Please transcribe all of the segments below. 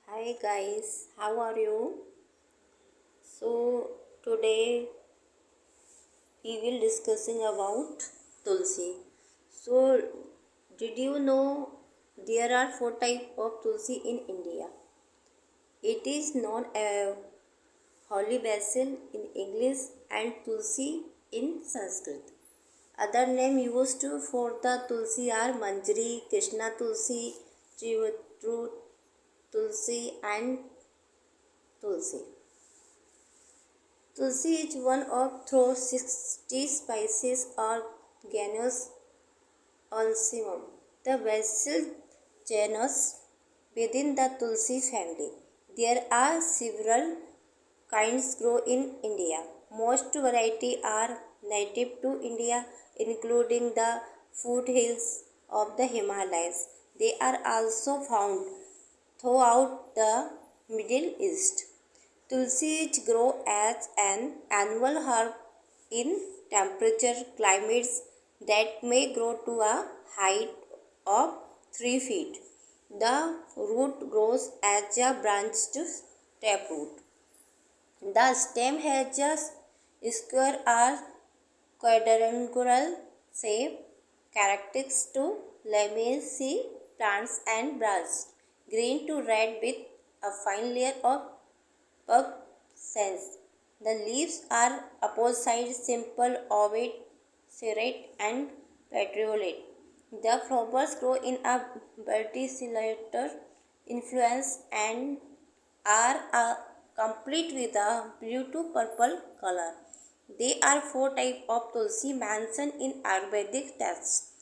Hi guys, how are you? So today we will discussing about Tulsi. So did you know there are four types of Tulsi in India? It is known as holy basil in English and Tulsi in Sanskrit. Other name used for the Tulsi are Manjari, Krishna Tulsi, Trivandrum Tulsi and Tulsi. Tulsi is one of through 60 species or genus Alsymum, the basil genus within the Tulsi family. There are several kinds grow in India. Most varieties are native to India, including the foothills of the Himalayas. They are also found throughout the Middle East. Tulsi grows as an annual herb in temperature climates that may grow to a height of 3 feet. The root grows as a branched taproot. The stem has a square or quadrangular shape, characteristic to Lamiaceae plants and branched, green to red with a fine layer of pubescence. The leaves are opposite, simple, ovate, serrate, and petiolate. The flowers grow in a verticillate influence and are complete with a blue to purple color. There are four types of tulsi mentioned in Ayurvedic texts: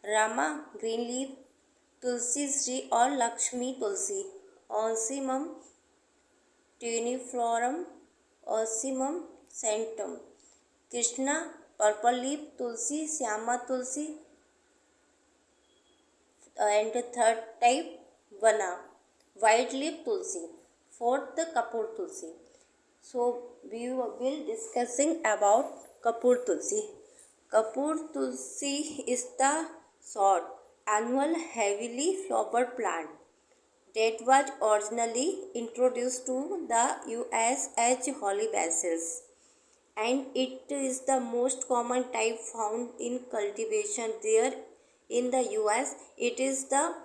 Rama green leaf, Tulsi Sri or Lakshmi Tulsi, Osimum tuniflorum, Osimum centum, Krishna purple leaf Tulsi, Syama Tulsi, and third type Vana white leaf Tulsi. Fourth, the Kapoor Tulsi. So we will discussing about Kapoor Tulsi. Kapoor Tulsi is the short, annual, heavily flowered plant that was originally introduced to the US as holy basils, and it is the most common type found in cultivation there in the US. It is the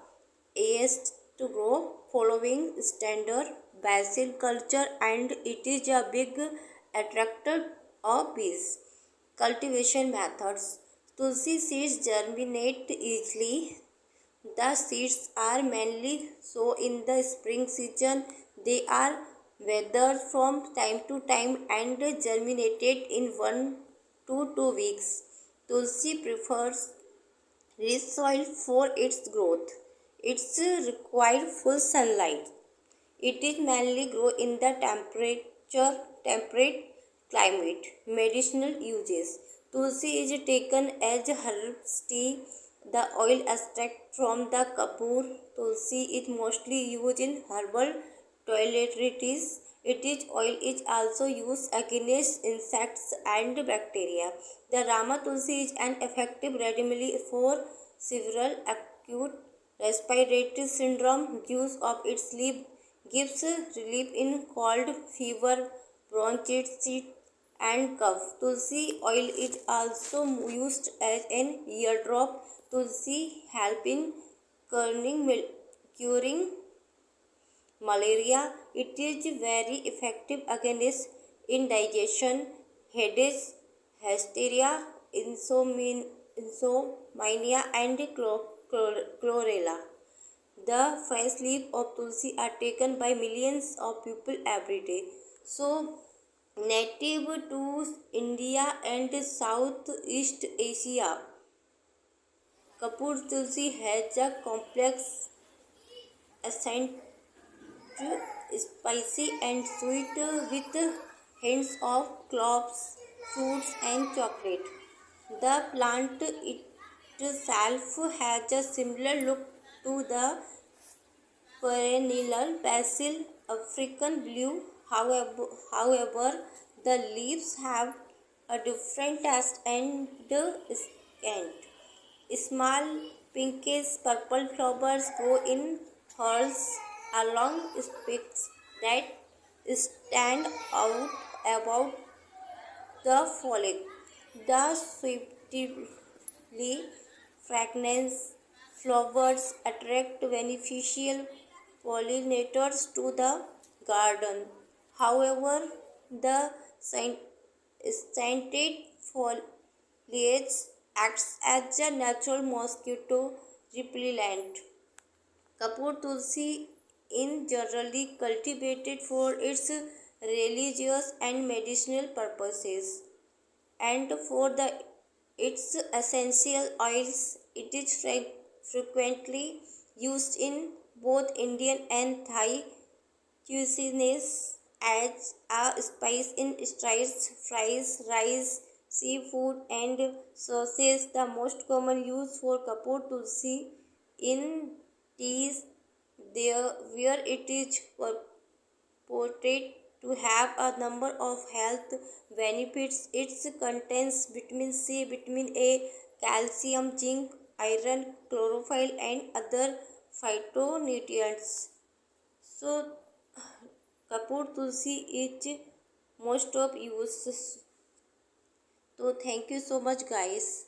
easiest to grow following standard basil culture, and it is a big attractor of bees. Cultivation methods: Tulsi seeds germinate easily. The seeds are mainly sown in the spring season. They are weathered from time to time and germinated in 1 to 2 weeks. Tulsi prefers rich soil for its growth. It requires full sunlight. It is mainly grown in the temperate climate. Medicinal uses: Tulsi is taken as herbs tea. The oil extract from the Kapoor Tulsi is mostly used in herbal toiletries. Its oil is also used against insects and bacteria. The Rama Tulsi is an effective remedy for several acute respiratory syndrome. Use of its leaf gives relief in cold, fever, bronchitis, and cough. Tulsi oil is also used as an eardrop. Tulsi help in curing malaria. It is very effective against indigestion, headache, hysteria, insomnia, and chlorella. The fresh leaf of tulsi are taken by millions of people every day. So, native to India and Southeast Asia, Kapoor tulsi has a complex scent, spicy and sweet, with hints of cloves, fruits, and chocolate. The plant itself has a similar look to the perennial basil African blue. However, the leaves have a different taste and scent. Small pinkish purple flowers grow in whorls along speaks that stand out about the following: the swiftly fragrance flowers attract beneficial pollinators to the garden. However, the scented foliage acts as a natural mosquito repellent. Kapoor tulsi is generally cultivated for its religious and medicinal purposes, and for its essential oils. It is frequently used in both Indian and Thai cuisines as a spice in stir fries, rice, seafood, and sauces. The most common use for Kapoor tulsi in teas, there where it is purported to have a number of health benefits. It contains vitamin C, vitamin A, calcium, zinc, iron, chlorophyll, and other phytonutrients. So, Kapoor tulsi is most of uses. So, thank you so much, guys.